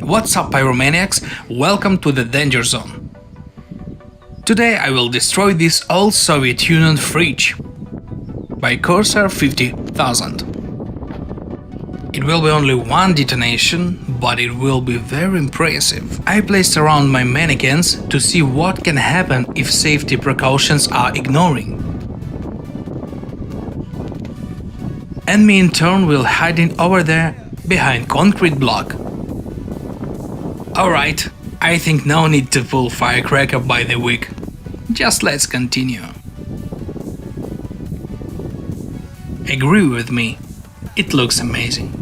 What's up, pyromaniacs? Welcome to the danger zone. Today I will destroy this old Soviet Union fridge by KORSAIR 50,000. It will be only one detonation, but it will be very impressive. I placed around my mannequins to see what can happen if safety precautions are ignoring. And me in turn will hiding over there behind concrete block. Alright, I think no need to pull firecracker by the wick. Just let's continue. Agree with me, it looks amazing.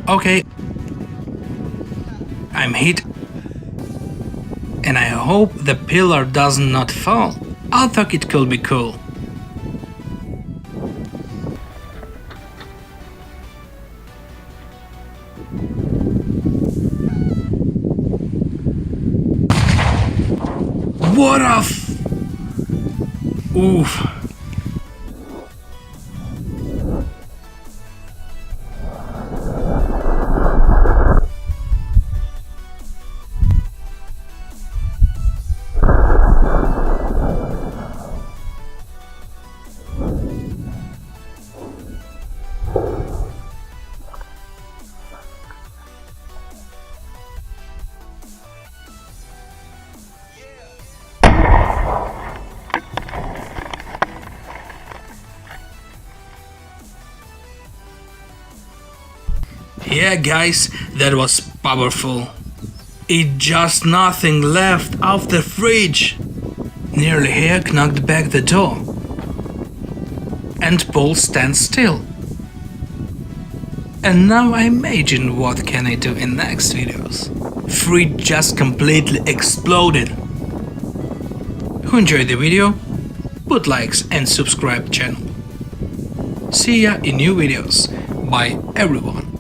Okay, I'm hit, and I hope the pillar does not fall. I thought it could be cool. What a oof. Yeah guys, that was powerful. It just nothing left of the fridge. Nearly here knocked back the door. And Paul stands still. And now I imagine what can I do in next videos. Fridge just completely exploded. Who enjoyed the video? Put likes and subscribe channel. See ya in new videos. Bye everyone.